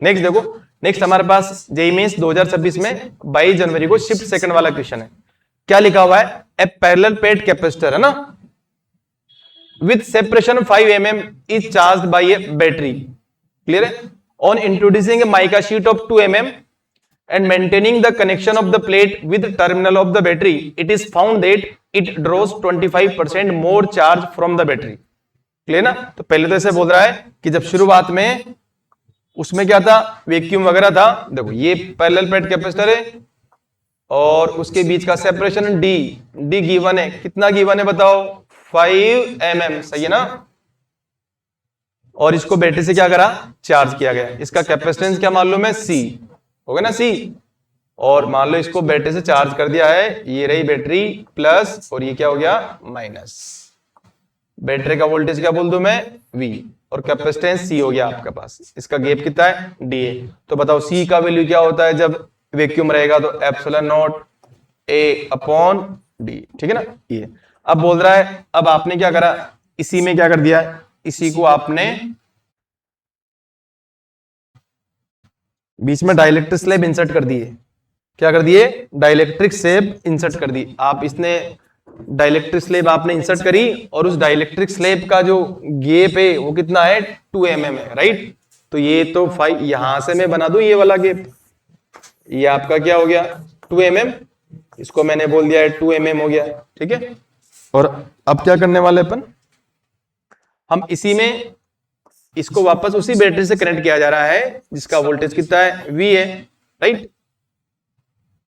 Next देखो, next हमारे पास JEE mains 2026 में 22 जनवरी को शिफ्ट सेकंड वाला क्वेश्चन है। क्या लिखा हुआ है? ए पैरेलल प्लेट कैपेसिटर है ना, with separation 5 mm is charged by a battery, clear है, on introducing a mica sheet of 2 mm and maintaining the connection of the plate with terminal of the battery, it is found that it draws 25% more charge from the battery, clear ना। तो पहले तो ऐसे बोल रहा है कि जब शुरुआत में उसमें क्या था, वैक्यूम वगैरह था। देखो ये पैरेलल प्लेट कैपेसिटर है और उसके बीच का सेपरेशन डी गिवन है, कितना गिवन है बताओ, 5 mm, सही है ना। और इसको बैटरी से क्या करा, चार्ज किया गया। इसका कैपेसिटेंस क्या मालूम है, सी हो गया ना, सी। और मान लो इसको बैटरी से चार्ज कर दिया है, ये रही बैटरी प्लस और ये क्या हो गया माइनस। बैटरी का वोल्टेज क्या बोल दूं मैं, V, और कैपेसिटेंस C हो गया आपके पास। इसका गैप कितना है, DA। तो बताओ C का वैल्यू क्या होता है जब वैक्यूम रहेगा, तो epsilon naught A upon D, ठीक है ना। ये अब बोल रहा है, अब आपने क्या करा, इसी में क्या कर दिया, इसी को आपने बीच में डाइलेक्ट्रिक स्लैब इंसर्ट कर दिए। क्या कर दिए, डाइलेक्ट्रिक स्लैब इंसर्ट कर दी। आप इसने डाइलेक्ट्रिक स्लैब आपने इंसर्ट करी और उस डाइलेक्ट्रिक स्लैब का जो गैप है वो कितना है, 2 mm है, राइट। तो ये तो 5, यहां से मैं बना दूं ये वाला गैप, ये आपका क्या हो गया 2 mm, इसको मैंने बोल दिया है 2 mm हो गया, ठीक है। और अब क्या करने वाले अपन, हम इसी में इसको वापस उसी बैटरी से कनेक्ट किया जा रहा है जिसका वोल्टेज कितना है, V है, राइट।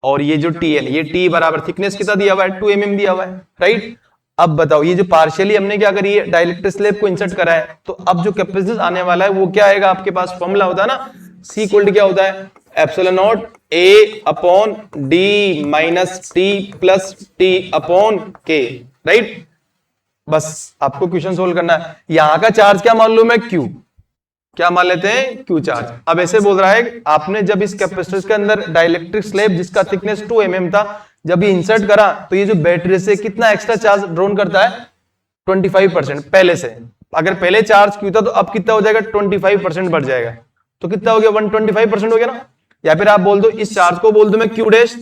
और ये जो T है, ये T बराबर थिकनेस कितना दिया हुआ है, 2 mm दिया हुआ है, राइट। अब बताओ ये जो पार्शियली हमने क्या करी है, डाइलेक्ट्रिक स्लैब को इंसर्ट करा है, तो अब जो कैपेसिटेंस आने वाला है वो क्या आएगा, आपके पास फॉर्मूला होता है ना, C इक्वल टू क्या होता है, epsilon naught A upon D minus T plus T upon K, right. बस आपको क्वेश्चन सोल्व करना है। यहां का चार्ज क्या मालूम है, Q, क्या मान लेते हैं, Q चार्ज। अब ऐसे बोल रहा है, आपने जब इस कैपेसिटर के अंदर डाइलेक्ट्रिक स्लैब जिसका थिकनेस 2 mm था, जब ये इंसर्ट करा तो ये जो बैटरी से कितना एक्स्ट्रा चार्ज ड्रॉन करता है, 25% पहले से। अगर पहले चार्ज Q था तो अब कितना हो जाएगा, 25% बढ़ जाएगा, तो कितना हो गया, 125% हो गया ना। या फिर आप बोल दो, इस चार्ज को बोल दो मैं Q डैश,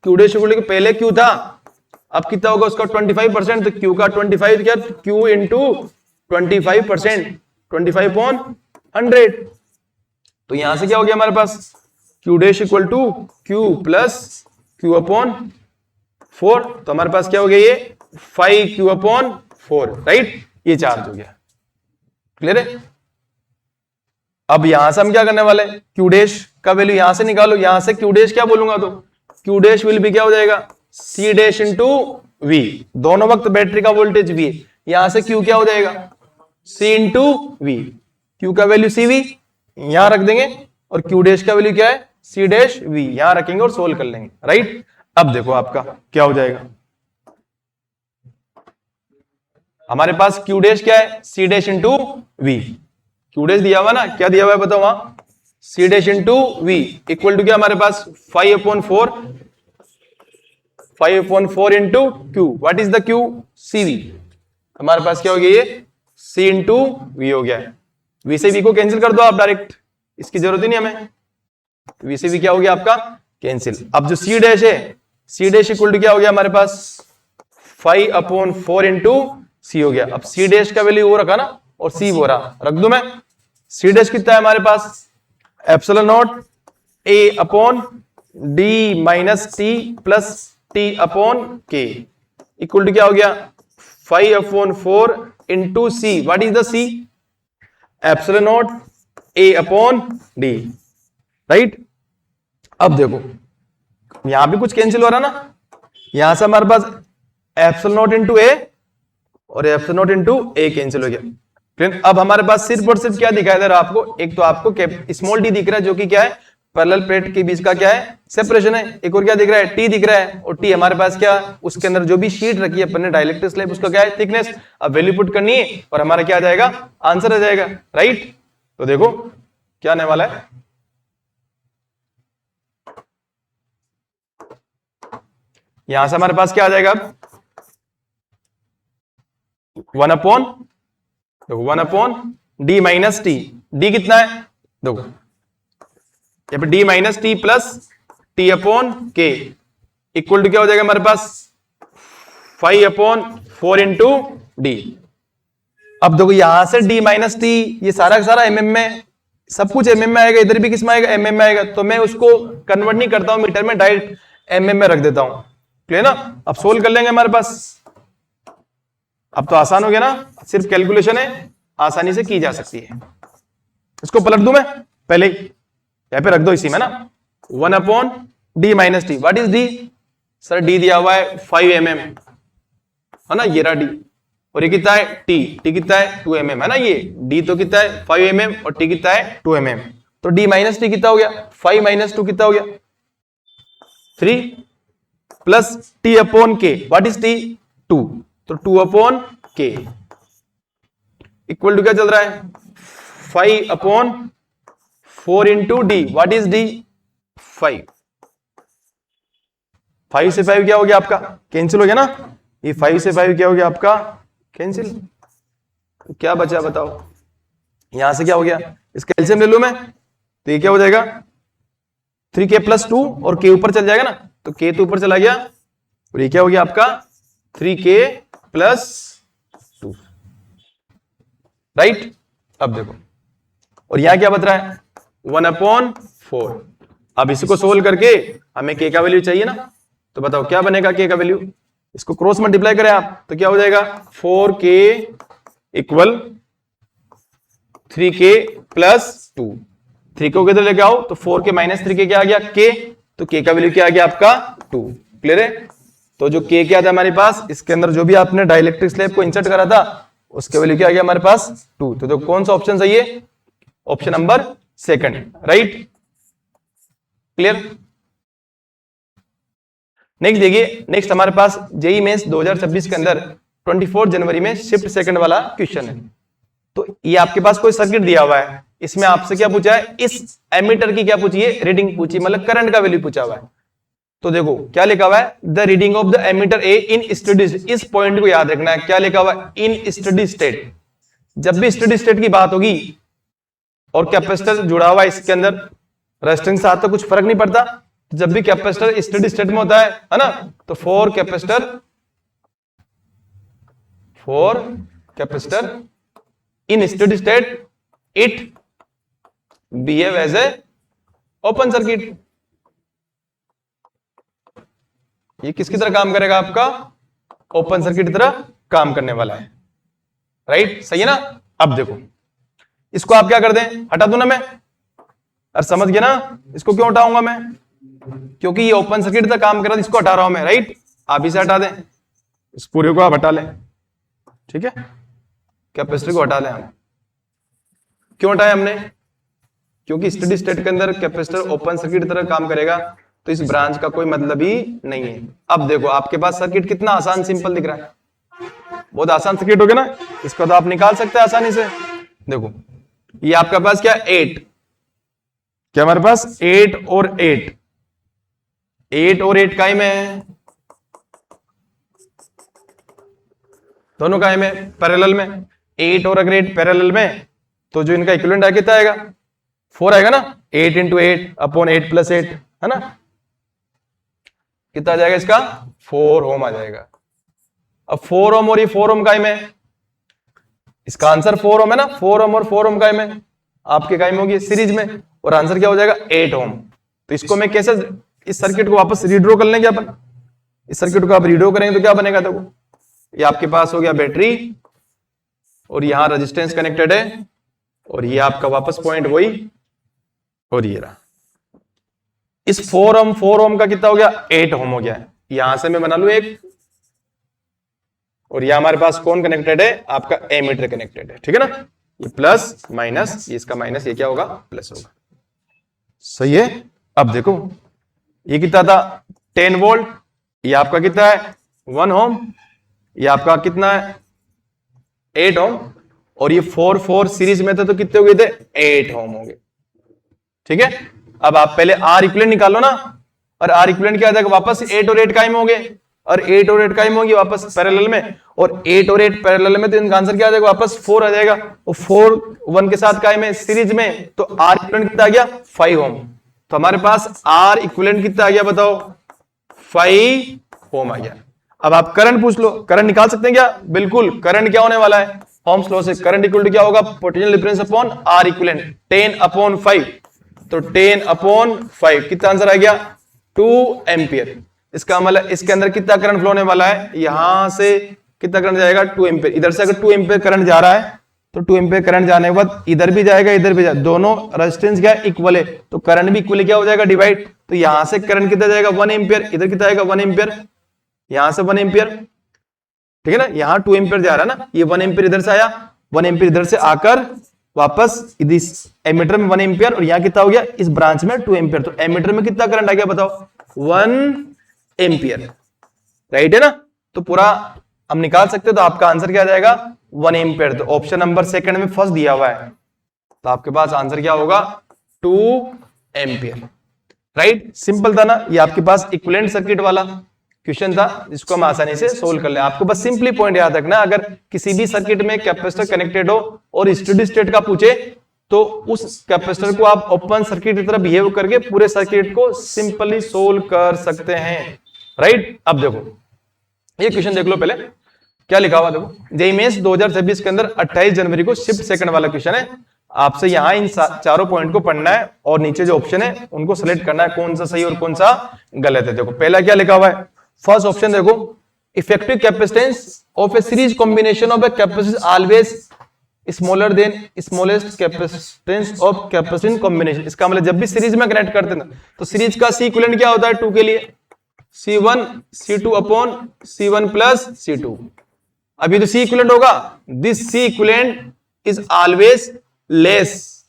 Q डैश पहले Q था, अब कितना होगा उसका 25%, तो Q का 25 क्या, Q इंटू 25%, 25/100। तो यहां से क्या हो गया हमारे पास, Q dash equal to Q plus Q upon 4। तो हमारे पास क्या हो गया, ये 5Q अपॉन 4, राइट। ये चार्ज हो गया, क्लियर है। अब यहां से हम क्या करने वाले, Q डैश का वैल्यू यहां से निकालो। यहां से Q डैश क्या बोलूंगा, तो Q डैश विल भी क्या हो जाएगा, C डैश इंटू V। दोनों वक्त बैटरी का वोल्टेज V है, यहां से Q क्या हो जाएगा, C इंटू V। Q का वैल्यू CV यहां रख देंगे और Q डैश का वैल्यू क्या है, C डैश V, यहां रखेंगे और सोल्व कर लेंगे, राइट। अब देखो आपका क्या हो जाएगा, हमारे पास Q डैश क्या है, C dash into V। Q dash दिया हुआ ना, क्या दिया हुआ है बताओ वहां, C dash into V equal to क्या हमारे पास 5/4, 5/4 into Q। What is the Q, CV। हमारे पास क्या हो गया, ये C इंटू V हो गया है। V से V को कैंसिल कर दो आप डायरेक्ट, इसकी जरूरत ही नहीं हमें। V से V क्या हो गया आपका, कैंसिल। अब जो C डैश है, C डैश इक्वल टू क्या हो गया हमारे पास 5/4 इंटू C हो गया। अब C डैश का वैल्यू वो रखा ना, और C वो रहा, रख दू मैं। C डैश कितना है हमारे पास, epsilon naught A upon D minus T plus T upon K equal to क्या हो गया 5/4 into C। What is the C, epsilon naught A upon D, right. अब देखो यहां भी कुछ कैंसिल हो रहा ना, यहां से हमारे पास एप्सिलॉन नॉट इंटू A और epsilon not into A cancel हो गया। अब हमारे पास सिर्फ और सिर्फ क्या दिखाई दे रहा है आपको, एक तो आपको स्मॉल d दिख रहा है जो कि क्या है, पैरेलल प्लेट के बीच का क्या है, सेपरेशन है। एक और क्या दिख रहा है, T दिख रहा है, और T हमारे पास क्या, उसके अंदर जो भी शीट रखी है अपन ने डाइलेक्ट्रिक स्लैब, उसका क्या है, थिकनेस। अब वैल्यू पुट करनी है और हमारा क्या आ जाएगा, आंसर आ जाएगा, राइट। तो देखो क्या आने वाला है, यहां से हमारे पास क्या आ जाएगा, अब 1/D माइनस T। D कितना है, देखो यहाँ पे D minus T plus T upon के इक्वल टू क्या हो जाएगा हमारे पास 5/4 इंटू डी। अब देखो यहां से डी माइनस टी ये सारा का सारा एमएम में, सब कुछ एमएम में आएगा, इधर भी किस में आएगा एमएम में आएगा, तो मैं उसको कन्वर्ट नहीं करता हूं मीटर में, डायरेक्ट एमएम में रख देता हूं। क्लियर ना? अब सोल्व कर लेंगे हमारे पास। अब तो आसान हो गया ना, सिर्फ कैलकुलेशन है, आसानी से की जा सकती है। इसको पलट दूं मैं पहले ही, यहां पे रख दो इसी में ना, 1/d minus T. What is D? Sir D दिया हुआ है 5 mm है ना, ये रहा डी। और ये कितना है टी, टी कितना है 2 mm है ना, ये डी तो कितना है 5 mm और टी कितना है 2 mm। तो डी माइनस टी कितना हो गया 5 माइनस 2 कितना हो गया 3 प्लस टी अपॉन के। What is T? 2, तो 2 अपॉन के इक्वल टू क्या चल रहा है 5/4 into D. What is D? 5। 5 से 5 क्या हो गया आपका कैंसिल हो गया ना, ये 5 से 5 क्या हो गया आपका कैंसिल। तो क्या बचा बताओ, यहां से क्या हो गया, इसका एलसीएम ले लूं मैं, तो ये क्या हो जाएगा 3k प्लस 2 और k ऊपर चल जाएगा ना, तो k तो ऊपर चला गया और ये क्या हो गया आपका 3k प्लस 2। राइट? अब देखो, और यहां क्या बच रहा है 1/4। अब इसको सोल्व करके हमें k का वैल्यू चाहिए ना, तो बताओ क्या बनेगा k का वैल्यू। इसको क्रॉस मल्टीप्लाई करें आप तो क्या हो जाएगा 4k इक्वल 3k प्लस 2। 3 को किधर लेके आओ तो 4k माइनस 3k क्या आ गया k, तो k का वैल्यू क्या आ गया आपका 2। क्लियर है? तो जो k क्या था हमारे पास, इसके अंदर जो भी आपने डाइलेक्ट्रिक स्लैब को इंसर्ट करा था उसके वैल्यू क्या आ गया हमारे पास 2। तो कौन सा ऑप्शन सही है? Option number 2। Right? Clear? Next देखिए, नेक्स्ट हमारे पास जेईई मेंस 2026 के अंदर 24 जनवरी में शिफ्ट सेकंड वाला क्वेश्चन है। तो ये आपके पास कोई सर्किट दिया हुआ है, इसमें आपसे क्या पूछा है, इस एमीटर की क्या पूछी है, रीडिंग पूछी, मतलब करंट का वैल्यू पूछा हुआ है। तो देखो क्या लिखा हुआ है, the reading of the ammeter A in steady. इस पॉइंट को याद रखना है, क्या लिखा हुआ है इन स्टडी स्टेट। जब भी स्टडी स्टेट की बात होगी और कैपेसिटर जुड़ा हुआ है इसके अंदर, रेजिस्टेंस के साथ तो कुछ फर्क नहीं पड़ता, जब भी कैपेसिटर स्टडी स्टेट में होता है ना, तो for capacitor in steady state it behave as a open circuit. ये किसकी तरह काम करेगा आपका, ओपन सर्किट की तरह काम करने वाला है। राइट? सही है ना? अब देखो इसको आप क्या कर दें, हटा दूं ना मैं, और समझ गया ना इसको क्यों हटाऊंगा मैं, क्योंकि ये ओपन सर्किट तक काम कर रहा है, इसको हटा रहा हूं मैं। राइट? आप इसे हटा दें, इस पूरे को आप हटा लें, ठीक है, कैपेसिटर को हटा लें हम। क्यों हटाया हमने, क्योंकि स्टडी स्टेट के अंदर कैपेसिटर ओपन सर्किट की तरह काम करेगा, तो इस ब्रांच का कोई मतलब ही नहीं है। अब देखो आपके पास सर्किट कितना आसान सिंपल दिख रहा है, बहुत आसान सर्किट हो गया ना, इसको तो आप निकाल सकते हैं आसानी से। देखो ये आपके पास क्या 8, क्या हमारे पास 8 और 8, 8 और 8 कायम है, दोनों कायम है पैरेलल में। 8 और अगर 8 पैरेलल में, तो जो इनका इक्विवेलेंट आएगा कितना आएगा 4 आएगा ना, 8 × 8 अपॉन 8 + 8 है ना, कितना आ जाएगा इसका 4 ओम आ जाएगा। अब 4 ओम और ये 4 ओम कायम है, इसका आंसर 4 ओम है ना, 4 ओम और 4 ओम कायम है, आपके कायम होगी सीरीज में, और आंसर क्या हो जाएगा 8 ओम। तो इसको मैं कैसे, इस सर्किट को वापस रीड्रॉ कर लेंगे अपन, इस सर्किट को आप रीड्रॉ करेंगे तो क्या बनेगा, देखो ये आपके पास हो गया बैटरी, और यहां रेजिस्टेंस कनेक्टेड है, और ये आपका वापस पॉइंट वही, और ये रहा। इस 4 ओम का कितना हो गया 8 ओम हो गया है। यहां से मैं बना लू एक, और यहां हमारे पास कौन कनेक्टेड है, आपका एमीटर कनेक्टेड है, ठीक है ना, ये प्लस माइनस, ये इसका माइनस, ये क्या होगा प्लस होगा। सही है? अब देखो ये कितना था 10 वोल्ट, ये आपका कितना है 1 ओम, ये आपका कितना है 8 ओम, और ये 4 सीरीज में थे तो कितने हो गए थे 8 ओम हो गए। ठीक है? अब आप पहले आर इक्विवेलेंट निकालो ना, और आर इक्विवेलेंट क्या आ जाएगा, वापस 8 और 8 कायम हो गए, और 8 और 8 कायम होगी वापस पैरेलल में, और 8 और 8 पैरेलल में, तो इनका आंसर क्या आ जाएगा, वापस 4 आ जाएगा, और 4 1 के साथ कायम है सीरीज में, तो आर इक्विवेलेंट कितना आ गया 5 ओम। तो हमारे पास आर इक्विवेलेंट कितना आ गया बताओ, 5 ओम आ गया। अब आप करंट पूछ लो, करंट निकाल सकते हैं क्या? बिल्कुल। करंट क्या होने वाला है? ओम्स लॉ से करंट इक्वल टू क्या होगा? Potential difference upon R equivalent, 10/5। तो 10/5 कितना आंसर आ गया? 2 एम्पियर। इसका मतलब इसके अंदर कितना करंट फ्लो होने वाला है? यहां से कितना करंट जाएगा? 2 एम्पियर। इधर से अगर 2 एम्पियर करंट जा रहा है तो 2 एम्पियर करंट जाने के बाद इधर भी जाएगा, इधर भी जाएगा, दोनों रेजिस्टेंस क्या है? इक्वल है, तो करंट भी इक्वल क्या हो जाएगा? डिवाइड। तो यहां से करंट कितना जाएगा? 1 एम्पियर। इधर कितना आएगा? 1 एम्पियर। यहां से 1 एम्पियर, ठीक है ना? यहां 2 एम्पियर जा रहा है ना, ये 1 एम्पियर इधर से आया, 1 एम्पियर इधर से आकर वापस इस एमीटर में 1 एम्पियर, और यहां कितना हो गया? इस ब्रांच में 2 एम्पियर। तो एमीटर में कितना करंट आ गया बताओ? 1 एम्पियर, राइट है ना? तो पूरा हम निकाल सकते हो। तो आपका आंसर क्या आ जाएगा? 1 एम्पियर। तो ऑप्शन नंबर सेकंड में फर्स्ट दिया हुआ है, तो आपके पास आंसर क्या होगा? 2 एम्पियर, राइट? सिंपल था ना? ये आपके पास इक्विवेलेंट सर्किट वाला क्वेश्चन था, जिसको हम आसानी से सोल्व कर ले। आपको बस सिंपली पॉइंट याद रखना, अगर किसी भी सर्किट में कैपेसिटर कनेक्टेड हो और स्टेडी स्टेट का पूछे, तो उस कैपेसिटर को आप ओपन सर्किट की तरह बिहेव करके पूरे सर्किट को सिंपली सोल्व कर सकते हैं, राइट? अब देखो ये क्वेश्चन देख लो, पहले क्या लिखा हुआ देखो। जेईई मेंस 2026 के अंदर 28 जनवरी को शिफ्ट सेकंड वाला क्वेश्चन है। आपसे यहां इन चारों पॉइंट को पढ़ना है और नीचे जो ऑप्शन है उनको सेलेक्ट करना है, कौन सा सही और कौन सा गलत है। देखो पहला क्या लिखा हुआ है, फर्स्ट ऑप्शन देखो, effective capacitance of A series combination of A capacitance always smaller than smallest capacitance of capacitance combination. इसका मतलब जब भी सीरीज में कनेक्ट करते हैं तो सीरीज का सी इक्विवेलेंट क्या होता है 2 के लिए? C1 C2 upon C1 plus C2। अभी तो C इक्विवेलेंट होगा, this C equivalent is always less,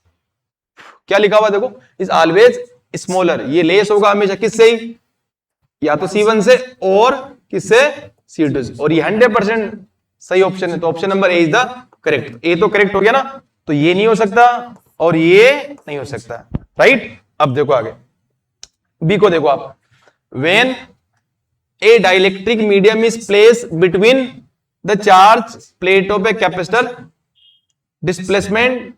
क्या लिखा हुआ देखो, इज ऑलवेज स्मॉलर। ये लेस होगा हमेशा किससे? ही या तो C1 से और किससे? C2 से। और ये 100% सही ऑप्शन है, तो option number A is the correct. A तो करेक्ट हो गया ना, तो ये नहीं हो सकता और ये नहीं हो सकता, राइट? अब देखो आगे बी को देखो आप, when a dielectric medium is placed between the charge plate of a capacitor, displacement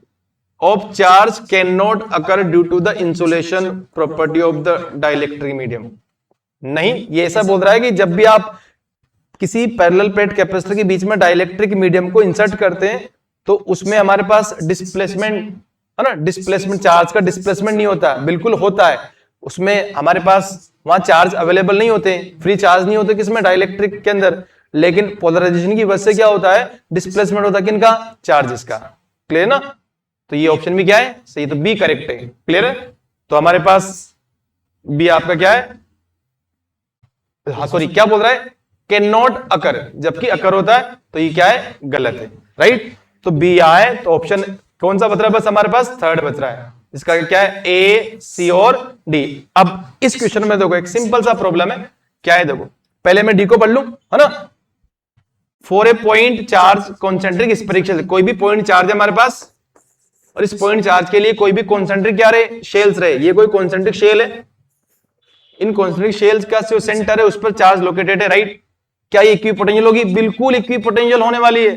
of charge can not occur due to the insulation property of the dielectric medium. नहीं, ये ऐसा बोल रहा है कि जब भी आप किसी पैरेलल प्लेट कैपेसिटर के बीच में डाइलेक्ट्रिक मीडियम को इंसर्ट करते हैं तो उसमें हमारे पास डिस्प्लेसमेंट है ना, डिस्प्लेसमेंट, चार्ज का डिस्प्लेसमेंट नहीं होता, बिल्कुल होता है। उसमें हमारे पास वहां चार्ज अवेलेबल नहीं होते, फ्री चार्ज नहीं होते किसमें? डाइलेक्ट्रिक के अंदर। लेकिन पोलराइजेशन की वजह से क्या होता है? डिस्प्लेसमेंट होता है किनका? चार्जेस का। क्लियर ना? तो ये ऑप्शन भी क्या है? सही, तो बी करेक्ट है। क्लियर है? तो हमारे पास बी आपका क्या है? हाँ सॉरी, क्या बोल रहा है? कैन नॉट अकर, जबकि अकर होता है, तो ये क्या है? गलत है, राइट? तो बी आए, तो ऑप्शन कौन सा बच रहा है? बस हमारे पास थर्ड बच रहा है, इसका क्या है? ए, सी और डी। अब इस क्वेश्चन में देखो एक सिंपल सा प्रॉब्लम है, क्या है देखो, पहले मैं डी को पढ़ लूं, है ना? For a point charge concentric spherical, कोई भी पॉइंट चार्ज है हमारे पास और इस पॉइंट चार्ज के लिए कोई भी कॉन्सेंट्रिक क्या रहे? शेल्स रहे। ये कोई कॉन्सेंट्रिक शेल है, इन कॉन्सेंट्रिक शेल्स का जो सेंटर है उस पर चार्ज लोकेटेड है, राइट? क्या ये इक्विपोटेंशियल होगी? बिल्कुल इक्विपोटेंशियल होने वाली है।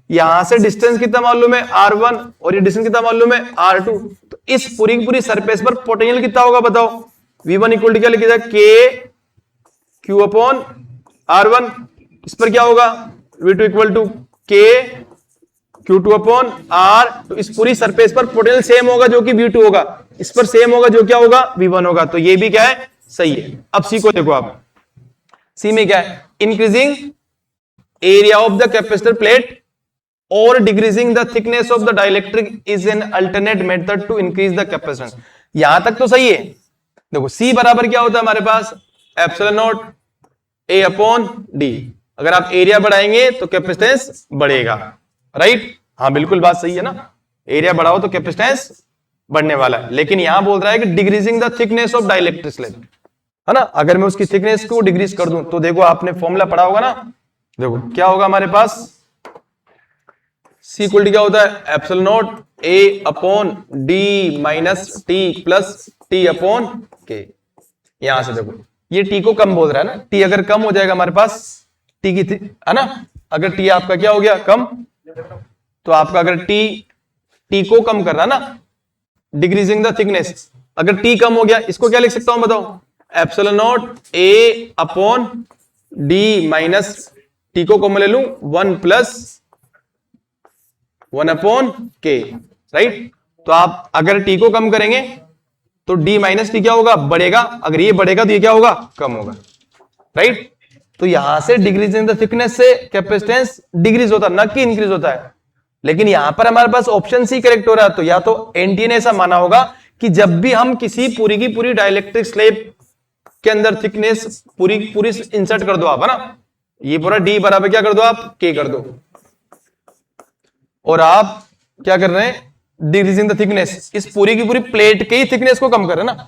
यहां से डिस्टेंस कितना मालूम है? R1, और ये डिस्टेंस कितना मालूम है? R2। तो इस पूरी की पूरी सरफेस पर पोटेंशियल कितना होगा बताओ? V1 इक्वल टू क्या लिखा जाए? K Q upon R1। इस पर क्या होगा? V2 equal to K Q2 upon R। तो इस पूरी सरफेस पर पोटेंशियल सेम होगा जो कि V2 होगा, इस पर सेम होगा जो क्या होगा? V1 होगा। तो ये भी क्या है? सही है। अब सी को देखो आप, सी में क्या है? Increasing area of the capacitor plate और decreasing the thickness of the dielectric is an alternate method to increase the capacitance. यहां तक तो सही है। देखो सी बराबर क्या होता है हमारे पास? Epsilon naught A upon D. अगर आप एरिया बढ़ाएंगे तो कैपेसिटेंस बढ़ेगा, राइट? हाँ बिल्कुल बात सही है ना, एरिया बढ़ाओ तो कैपेसिटेंस बढ़ने वाला है। लेकिन यहां बोल रहा है कि decreasing the thickness of dielectric slab, है ना? अगर मैं उसकी थिकनेस को डिक्रीज कर दूं तो देखो आपने फॉर्मूला पढ़ा होगा ना, देखो क्या होगा हमारे पास? सी इक्वल टू क्या होता है? Epsilon naught A upon D minus T plus T upon के। यहां से देखो ये टी को कम बोल रहा है ना, टी अगर कम हो जाएगा हमारे पास टी की, है ना? अगर टी आपका क्या हो गया? कम, तो आपका अगर टी को कम कर रहा है ना, डिक्रीजिंग द थिकनेस, अगर टी कम हो गया इसको क्या लिख सकता हूं बताओ, epsilon naught A upon D minus T को कॉमन ले लूं 1 प्लस 1 अपॉन के, राइट। तो आप अगर टी को कम करेंगे तो डी माइनस टी क्या होगा, बढ़ेगा, अगर ये बढ़ेगा तो ये क्या होगा, कम होगा, राइट। तो यहां से डिक्रीज इन द थिकनेस से कैपेसिटेंस डिक्रीज होता है, ना कि इंक्रीज होता है। लेकिन यहां पर हमारे पास ऑप्शन सी करेक्ट हो रहा है, तो या तो एनटी ने ऐसा माना होगा कि जब भी हम किसी पूरी की पूरी डाइलेक्ट्रिक स्लेब के अंदर थिकनेस पूरी पूरी इंसर्ट कर दो आप, है ना, ये पूरा डी बराबर क्या कर दो आप, के कर दो, और आप क्या कर रहे हैं, डिक्रीजिंग द थिकनेस, इस पूरी की पूरी प्लेट की थिकनेस को कम कर रहे हैं ना,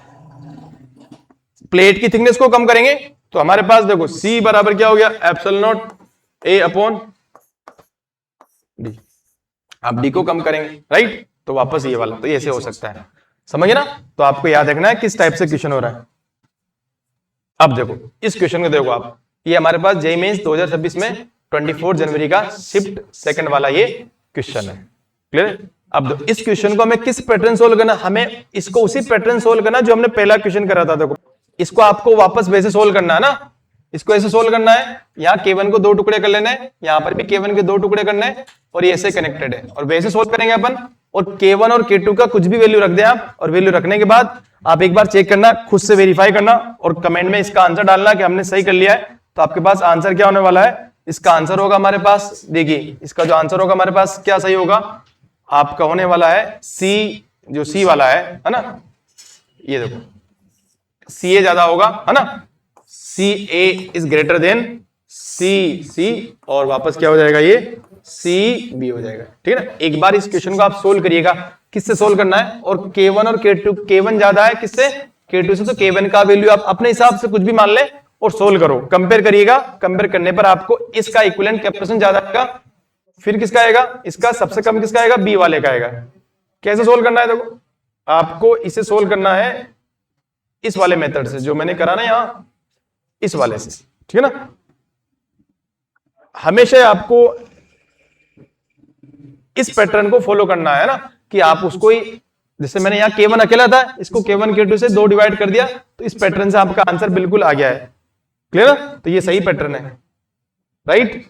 प्लेट की थिकनेस को कम करेंगे तो हमारे पास देखो सी बराबर क्या हो गया, epsilon naught A upon D. आप डी को कम करेंगे, राइट, तो वापस ये वाला, तो ये ऐसे हो सकता है, समझे ना। तो आपको याद रखना है किस टाइप से क्वेश्चन हो रहा है। अब देखो इस क्वेश्चन को देखो आप, ये हमारे पास जेईई मेंस 2026 में 24 जनवरी का शिफ्ट सेकंड वाला ये क्वेश्चन है, क्लियर। अब इस क्वेश्चन को हमें किस पैटर्न सोल्व करना, हमें इसको उसी पैटर्न सोल्व करना जो हमने पहला क्वेश्चन करा था। देखो इसको आपको वापस वैसे सोल्व करना है ना, इसको ऐसे सोल्व करना है, यहाँ K1 को 2 टुकड़े कर लेना है, यहाँ पर भी K1 के 2 टुकड़े करने हैं, और ये ऐसे कनेक्टेड है, और वैसे सोल्व करेंगे अपन। और K1 और K2 का कुछ भी वैल्यू रख दें आप, और वैल्यू रखने के बाद आप एक बार चेक करना, खुद से वेरीफाई करना, और कमेंट में इसका आंसर डालना कि हमने सही कर लिया है। तो आपके पास आंसर क्या होने वाला है, इसका आंसर होगा हमारे पास, देखिए इसका जो आंसर होगा हमारे पास क्या सही होगा, आपका होने वाला है सी, जो सी वाला है ना, ये देखो सी ए ज्यादा होगा, है ना, सी ए इज ग्रेटर देन सी सी, और वापस क्या हो जाएगा, ये सी बी हो जाएगा, ठीक है ना। एक बार इस क्वेश्चन को आप सोल्व करिएगा, किससे सोल्व करना है, और K1 और K2, K1 ज्यादा है किससे, K2 से, तो K1 का वैल्यू आप अपने हिसाब से कुछ भी मान ले और सोल्व करो, कंपेयर करिएगा, कंपेयर करने पर आपको इसका इक्विवेलेंट कैपेसिटेंस ज्यादा आएगा, फिर किसका आएगा, इसका सबसे कम किसका आएगा, बी वाले का आएगा। कैसे सोल्व करना है, देखो आपको इसे सोल्व करना है इस वाले मेथड से जो मैंने करा ना यहां, इस वाले से, ठीक है ना। हमेशा आपको इस पैटर्न को फॉलो करना है ना, कि आप उसको ही, जैसे मैंने यहाँ K1 अकेला था, इसको K1 K2 से 2 डिवाइड कर दिया, तो इस पैटर्न से आपका आंसर बिल्कुल आ गया है, क्लियर ना। तो ये सही पैटर्न है, राइट।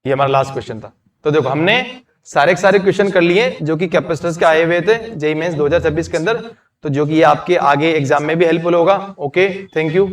ये हमारा लास्ट क्वेश्चन था। तो देखो हमने सारे के सारे क्वेश्चन कर लिए जो कि कैपेसिटर्स के आए हुए थे जेईई मेंस 2026 के अंदर, तो जो कि ये आपके आगे एग्जाम में भी हेल्पफुल होगा। Okay, thank you.